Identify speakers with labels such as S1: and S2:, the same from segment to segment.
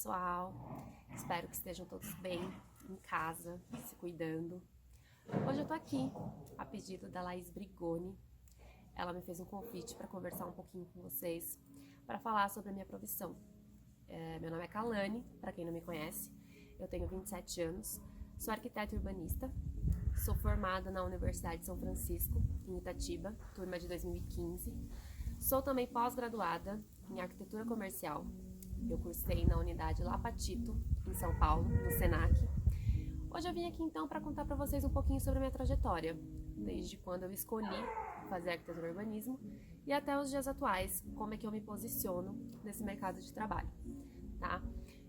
S1: pessoal, espero que estejam todos bem em casa, se cuidando. Hoje eu tô aqui a pedido da Laís Brigoni. Ela me fez um convite para conversar um pouquinho com vocês, para falar sobre a minha profissão. Meu nome é Kalane, para quem não me conhece, eu tenho 27 anos, sou arquiteta urbanista, sou formada na Universidade de São Francisco, em Itatiba, turma de 2015. Sou também pós-graduada em arquitetura comercial. Eu cursei na unidade Lapatito, em São Paulo, no Senac. Hoje eu vim aqui então para contar para vocês um pouquinho sobre a minha trajetória, desde quando eu escolhi fazer arquitetura e urbanismo e até os dias atuais, como é que eu me posiciono nesse mercado de trabalho, tá?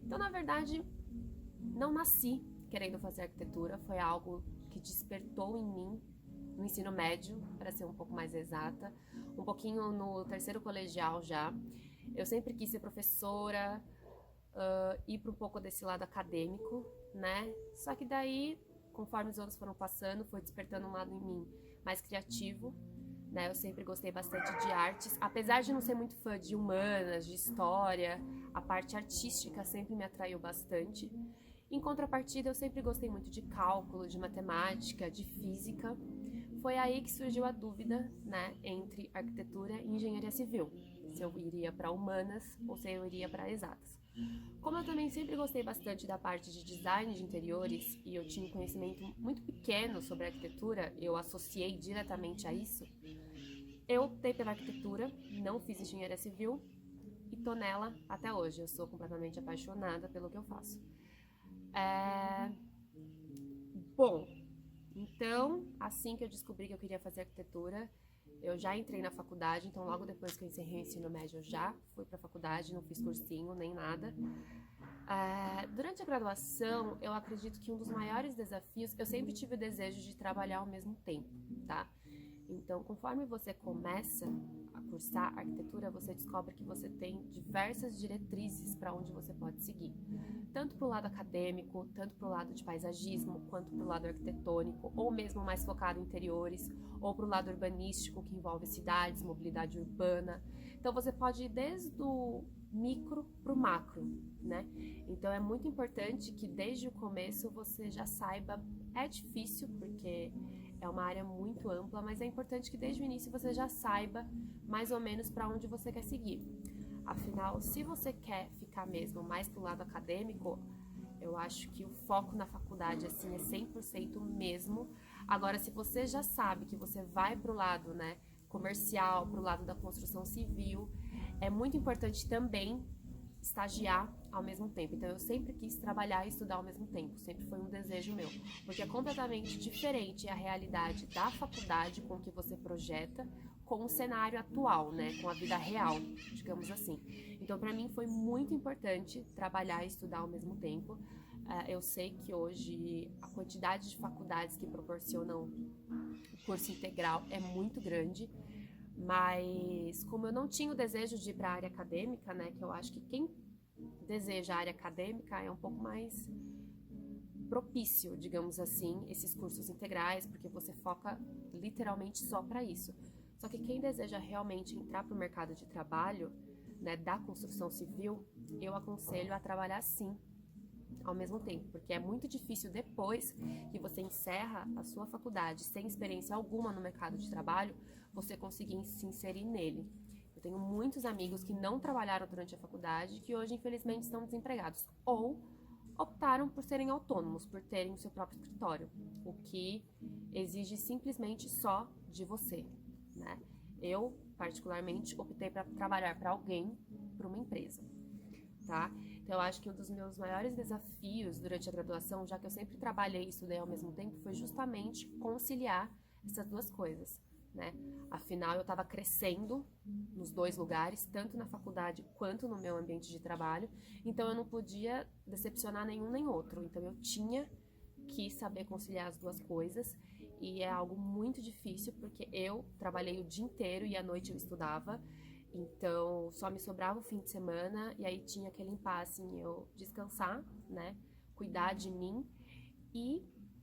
S1: Então, na verdade, não nasci querendo fazer arquitetura, foi algo que despertou em mim no ensino médio, para ser um pouco mais exata, um pouquinho no terceiro colegial já. Eu sempre quis ser professora, ir para um pouco desse lado acadêmico, né? Só que daí, conforme os anos foram passando, foi despertando um lado em mim mais criativo, né? Eu sempre gostei bastante de artes, apesar de não ser muito fã de humanas, de história, a parte artística sempre me atraiu bastante. Em contrapartida, eu sempre gostei muito de cálculo, de matemática, de física. Foi aí que surgiu a dúvida, né, entre arquitetura e engenharia civil, se eu iria para humanas ou se eu iria para exatas. Como eu também sempre gostei bastante da parte de design de interiores e eu tinha um conhecimento muito pequeno sobre arquitetura, eu associei diretamente a isso, eu optei pela arquitetura, não fiz engenharia civil e tô nela até hoje. Eu sou completamente apaixonada pelo que eu faço. Bom, então, assim que eu descobri que eu queria fazer arquitetura, eu já entrei na faculdade, então logo depois que eu encerrei o ensino médio, eu já fui para a faculdade, não fiz cursinho nem nada. Durante a graduação, eu acredito que um dos maiores desafios, eu sempre tive o desejo de trabalhar ao mesmo tempo, tá? Então, conforme você começa a cursar arquitetura, você descobre que você tem diversas diretrizes para onde você pode seguir. Tanto para o lado acadêmico, tanto para o lado de paisagismo, quanto para o lado arquitetônico, ou mesmo mais focado em interiores, ou para o lado urbanístico, que envolve cidades, mobilidade urbana. Então, você pode ir desde o micro para o macro, né? Então, é muito importante que desde o começo você já saiba. É difícil, porque é uma área muito ampla, mas é importante que desde o início você já saiba mais ou menos para onde você quer seguir. Afinal, se você quer ficar mesmo mais pro lado acadêmico, eu acho que o foco na faculdade assim é 100% mesmo. Agora, se você já sabe que você vai pro lado, né, comercial, pro lado da construção civil, é muito importante também estagiar ao mesmo tempo. Então eu sempre quis trabalhar e estudar ao mesmo tempo, sempre foi um desejo meu, porque é completamente diferente a realidade da faculdade com o que você projeta com o cenário atual, né, com a vida real, digamos assim. Então para mim foi muito importante trabalhar e estudar ao mesmo tempo. Eu sei que hoje a quantidade de faculdades que proporcionam o curso integral é muito grande, mas como eu não tinha o desejo de ir para a área acadêmica, né, que eu acho que quem deseja a área acadêmica é um pouco mais propício, digamos assim, esses cursos integrais, porque você foca literalmente só para isso. Só que quem deseja realmente entrar para o mercado de trabalho, né, da construção civil, eu aconselho a trabalhar sim ao mesmo tempo, porque é muito difícil depois que você encerra a sua faculdade sem experiência alguma no mercado de trabalho, você conseguir se inserir nele. Eu tenho muitos amigos que não trabalharam durante a faculdade e que hoje infelizmente estão desempregados ou optaram por serem autônomos, por terem o seu próprio escritório, o que exige simplesmente só de você, né? Eu, particularmente, optei para trabalhar para alguém, para uma empresa, tá? Então, eu acho que um dos meus maiores desafios durante a graduação, já que eu sempre trabalhei e estudei ao mesmo tempo, foi justamente conciliar essas duas coisas, né? Afinal, eu estava crescendo nos dois lugares, tanto na faculdade quanto no meu ambiente de trabalho, então eu não podia decepcionar nenhum nem outro. Então, eu tinha que saber conciliar as duas coisas e é algo muito difícil, porque eu trabalhei o dia inteiro e à noite eu estudava. Então, só me sobrava o fim de semana e aí tinha aquele impasse em eu descansar, né, cuidar de mim e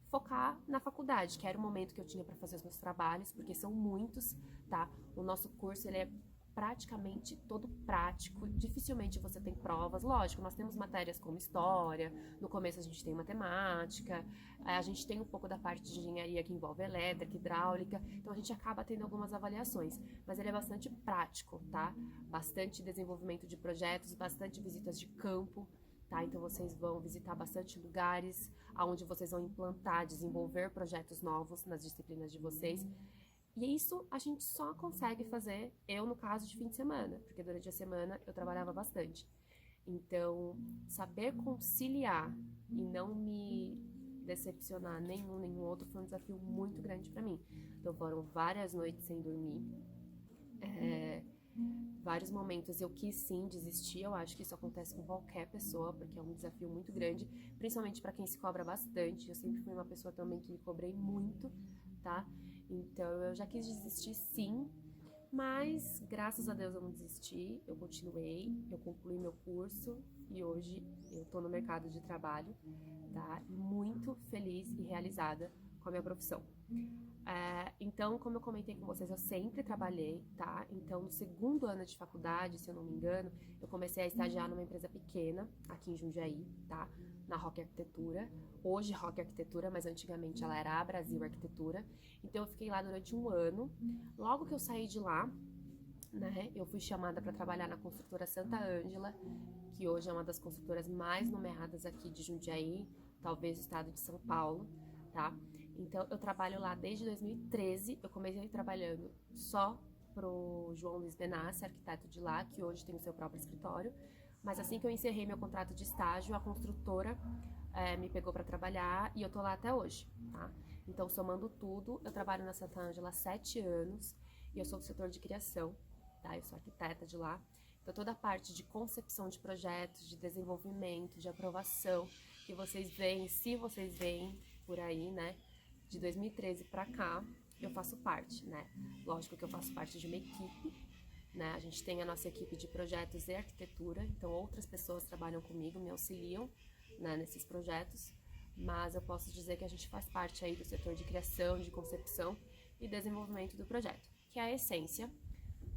S1: focar na faculdade, que era o momento que eu tinha para fazer os meus trabalhos, porque são muitos, tá? O nosso curso, ele é praticamente todo prático, dificilmente você tem provas. Lógico, nós temos matérias como história, no começo a gente tem matemática, a gente tem um pouco da parte de engenharia que envolve elétrica, hidráulica, então a gente acaba tendo algumas avaliações, mas ele é bastante prático, tá? Bastante desenvolvimento de projetos, bastante visitas de campo, tá? Então vocês vão visitar bastante lugares, onde vocês vão implantar, desenvolver projetos novos nas disciplinas de vocês. E isso a gente só consegue fazer, eu no caso, de fim de semana, porque durante a semana eu trabalhava bastante. Então, saber conciliar e não me decepcionar nenhum nem outro foi um desafio muito grande para mim. Então foram várias noites sem dormir, vários momentos eu quis sim desistir. Eu acho que isso acontece com qualquer pessoa, porque é um desafio muito grande, principalmente para quem se cobra bastante. Eu sempre fui uma pessoa também que me cobrei muito, tá? Então eu já quis desistir sim, mas graças a Deus eu não desisti, eu continuei, eu concluí meu curso e hoje eu tô no mercado de trabalho, tá? Muito feliz e realizada com a minha profissão. Então, como eu comentei com vocês, eu sempre trabalhei, tá? Então, no segundo ano de faculdade, se eu não me engano, eu comecei a estagiar numa empresa pequena, aqui em Jundiaí, tá? Na Rock Arquitetura. Hoje, Rock Arquitetura, mas antigamente ela era a Brasil Arquitetura. Então, eu fiquei lá durante um ano. Logo que eu saí de lá, né, eu fui chamada para trabalhar na construtora Santa Ângela, que hoje é uma das construtoras mais nomeadas aqui de Jundiaí, talvez do estado de São Paulo, tá? Então, eu trabalho lá desde 2013, eu comecei trabalhando só pro João Luiz Benassi, arquiteto de lá, que hoje tem o seu próprio escritório, mas assim que eu encerrei meu contrato de estágio, a construtora me pegou para trabalhar e eu tô lá até hoje, tá? Então, somando tudo, eu trabalho na Santa Ângela há 7 anos e eu sou do setor de criação, tá? Eu sou arquiteta de lá. Então, toda a parte de concepção de projetos, de desenvolvimento, de aprovação, que vocês veem, se vocês veem por aí, né? De 2013 para cá, eu faço parte, né? Lógico que eu faço parte de uma equipe, né? A gente tem a nossa equipe de projetos e arquitetura, então outras pessoas trabalham comigo, me auxiliam, né, nesses projetos, mas eu posso dizer que a gente faz parte aí do setor de criação, de concepção e desenvolvimento do projeto, que é a essência,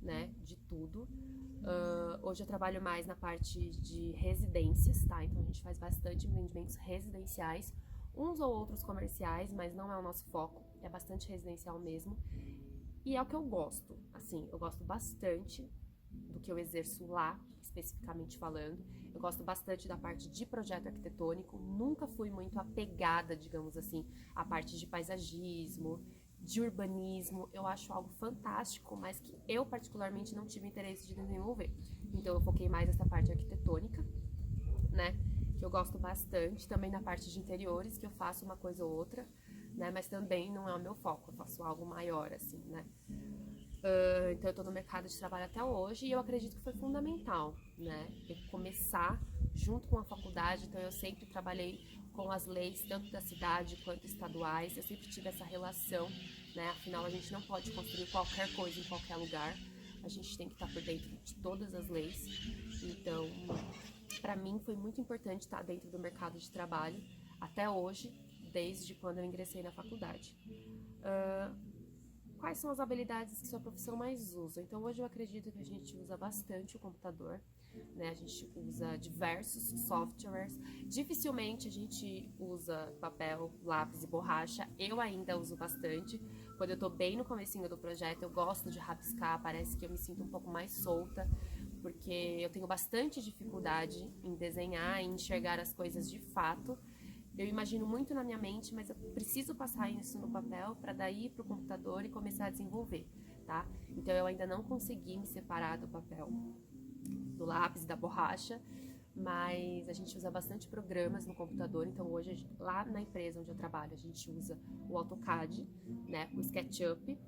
S1: né, de tudo. Hoje eu trabalho mais na parte de residências, tá? Então a gente faz bastante empreendimentos residenciais, uns ou outros comerciais, mas não é o nosso foco, é bastante residencial mesmo. E é o que eu gosto, assim, eu gosto bastante do que eu exerço lá, especificamente falando. Eu gosto bastante da parte de projeto arquitetônico, nunca fui muito apegada, digamos assim, à parte de paisagismo, de urbanismo. Eu acho algo fantástico, mas que eu particularmente não tive interesse de desenvolver. Então eu foquei mais nessa parte arquitetônica, né? Que eu gosto bastante, também na parte de interiores, que eu faço uma coisa ou outra, né? Mas também não é o meu foco, eu faço algo maior, assim, né? Então eu tô no mercado de trabalho até hoje e eu acredito que foi fundamental, né? Eu começar junto com a faculdade, então eu sempre trabalhei com as leis, tanto da cidade quanto estaduais, eu sempre tive essa relação, né? Afinal, a gente não pode construir qualquer coisa em qualquer lugar, a gente tem que estar por dentro de todas as leis, então... Para mim foi muito importante estar dentro do mercado de trabalho até hoje, desde quando eu ingressei na faculdade. Quais são as habilidades que sua profissão mais usa? Então hoje eu acredito que a gente usa bastante o computador, né? A gente usa diversos softwares, dificilmente a gente usa papel, lápis e borracha. Eu ainda uso bastante. Quando eu tô bem no comecinho do projeto, eu gosto de rabiscar, parece que eu me sinto um pouco mais solta, porque eu tenho bastante dificuldade em desenhar, em enxergar as coisas de fato. Eu imagino muito na minha mente, mas eu preciso passar isso no papel para daí ir pro computador e começar a desenvolver, tá? Então eu ainda não consegui me separar do papel, do lápis, da borracha, mas a gente usa bastante programas no computador. Então hoje, lá na empresa onde eu trabalho, a gente usa o AutoCAD, né, o SketchUp.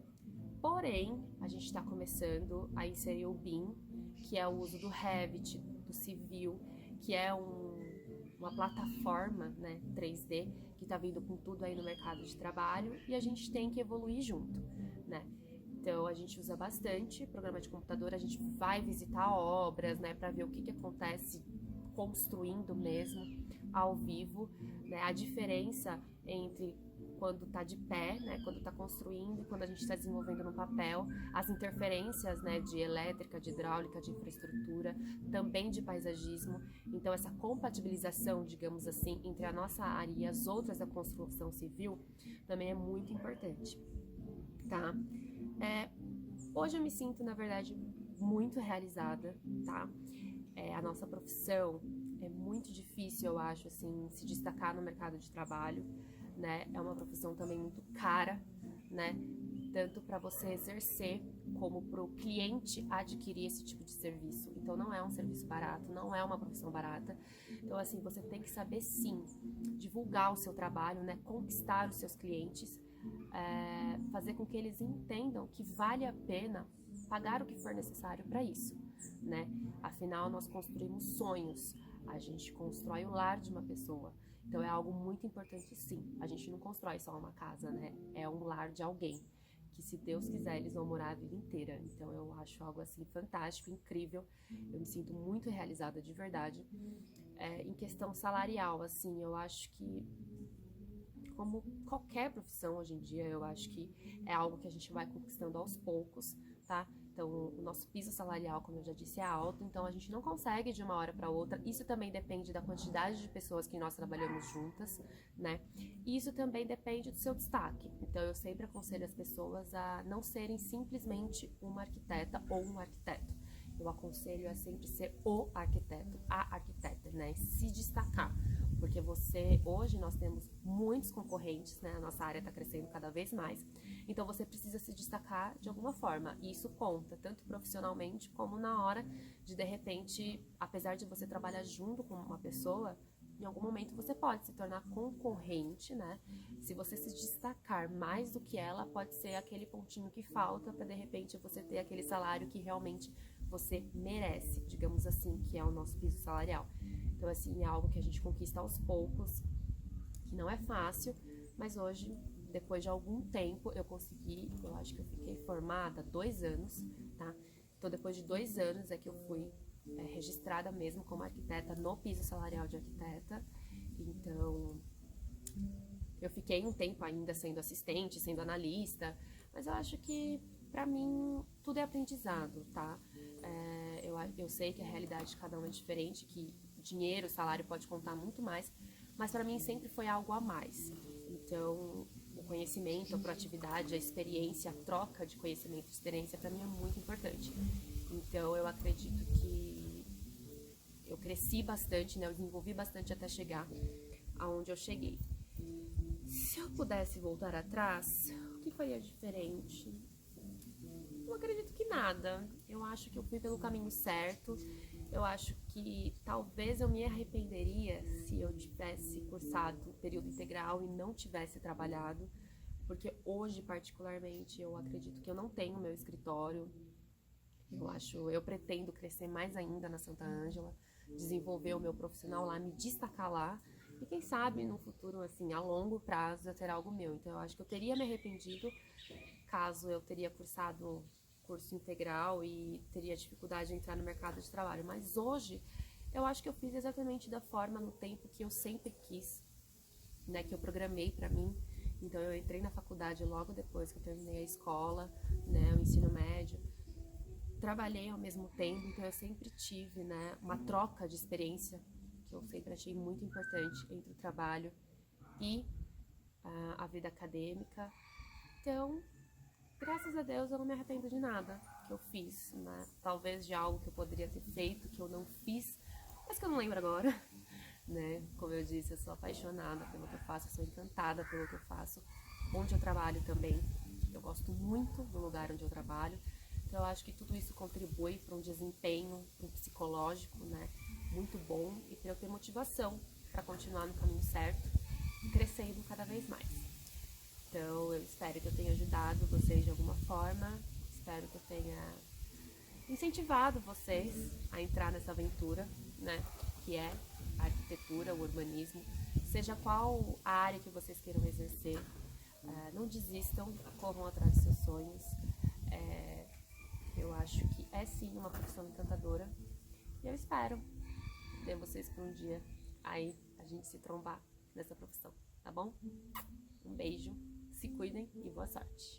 S1: Porém, a gente está começando a inserir o BIM, que é o uso do Revit, do Civil, que é uma plataforma, né, 3D, que está vindo com tudo aí no mercado de trabalho e a gente tem que evoluir junto, né? Então, a gente usa bastante programa de computador, a gente vai visitar obras, né, para ver o que acontece construindo mesmo, ao vivo, né? A diferença entre quando está de pé, né, quando está construindo e quando a gente está desenvolvendo no papel, as interferências, né, de elétrica, de hidráulica, de infraestrutura, também de paisagismo. Então essa compatibilização, digamos assim, entre a nossa área e as outras da construção civil também é muito importante, tá? Hoje eu me sinto, na verdade, muito realizada, tá? A nossa profissão é muito difícil, eu acho, assim, se destacar no mercado de trabalho, né? É uma profissão também muito cara, né? Tanto para você exercer como para o cliente adquirir esse tipo de serviço. Então não é um serviço barato, não é uma profissão barata. Então assim, você tem que saber sim divulgar o seu trabalho, né? Conquistar os seus clientes, fazer com que eles entendam que vale a pena pagar o que for necessário para isso, né? Afinal, nós construímos sonhos, a gente constrói o lar de uma pessoa. Então é algo muito importante, sim. A gente não constrói só uma casa, né? É um lar de alguém que, se Deus quiser, eles vão morar a vida inteira. Então eu acho algo assim fantástico, incrível. Eu me sinto muito realizada de verdade. Em questão salarial, assim, eu acho que, como qualquer profissão hoje em dia, eu acho que é algo que a gente vai conquistando aos poucos, tá? Então, o nosso piso salarial, como eu já disse, é alto, então a gente não consegue de uma hora para outra. Isso também depende da quantidade de pessoas que nós trabalhamos juntas, né? E isso também depende do seu destaque. Então, eu sempre aconselho as pessoas a não serem simplesmente uma arquiteta ou um arquiteto. Eu aconselho a sempre ser o arquiteto, a arquiteta, né? Se destacar. Porque hoje nós temos muitos concorrentes, né? A nossa área está crescendo cada vez mais. Então você precisa se destacar de alguma forma. E isso conta, tanto profissionalmente como na hora de repente, apesar de você trabalhar junto com uma pessoa, em algum momento você pode se tornar concorrente, né? Se você se destacar mais do que ela, pode ser aquele pontinho que falta para de repente você ter aquele salário que realmente você merece, digamos assim, que é o nosso piso salarial. Então, assim, é algo que a gente conquista aos poucos, que não é fácil, mas hoje, depois de algum tempo, eu consegui, eu acho que eu fiquei formada 2 anos, tá? Então, depois de 2 anos é que eu fui registrada mesmo como arquiteta no piso salarial de arquiteta. Então, eu fiquei um tempo ainda sendo assistente, sendo analista, mas eu acho que, pra mim, tudo é aprendizado, tá? Eu sei que a realidade de cada um é diferente, que dinheiro, salário pode contar muito mais, mas para mim sempre foi algo a mais. Então, o conhecimento, a proatividade, a experiência, a troca de conhecimento e experiência para mim é muito importante. Então, eu acredito que eu cresci bastante, né? Eu desenvolvi bastante até chegar aonde eu cheguei. Se eu pudesse voltar atrás, o que faria diferente? Eu acredito que nada. Eu acho que eu fui pelo caminho certo. Eu acho que talvez eu me arrependeria se eu tivesse cursado período integral e não tivesse trabalhado, porque hoje, particularmente, eu acredito que eu não tenho meu escritório. Eu pretendo crescer mais ainda na Santa Ângela, desenvolver o meu profissional lá, me destacar lá, e quem sabe no futuro, assim, a longo prazo, eu ter algo meu. Então eu acho que eu teria me arrependido caso eu teria cursado curso integral e teria dificuldade de entrar no mercado de trabalho. Mas hoje, eu acho que eu fiz exatamente da forma, no tempo que eu sempre quis, né, que eu programei para mim. Então eu entrei na faculdade logo depois que eu terminei a escola, né, o ensino médio. Trabalhei ao mesmo tempo, então eu sempre tive, né, uma troca de experiência, que eu sempre achei muito importante entre o trabalho e a vida acadêmica. Então, graças a Deus, eu não me arrependo de nada que eu fiz, né? Talvez de algo que eu poderia ter feito, que eu não fiz, mas que eu não lembro agora, né? Como eu disse, eu sou apaixonada pelo que eu faço, eu sou encantada pelo que eu faço. Onde eu trabalho também, eu gosto muito do lugar onde eu trabalho. Então, eu acho que tudo isso contribui para um desempenho, para um psicológico, né? Muito bom, e para eu ter motivação para continuar no caminho certo e crescendo cada vez mais. Então, eu espero que eu tenha ajudado vocês de alguma forma, espero que eu tenha incentivado vocês a entrar nessa aventura, né, que é a arquitetura, o urbanismo, seja qual a área que vocês queiram exercer, não desistam, corram atrás dos seus sonhos. Eu acho que é sim uma profissão encantadora e eu espero ver vocês por um dia aí a gente se trombar nessa profissão, tá bom? Um beijo, se cuidem e boa sorte!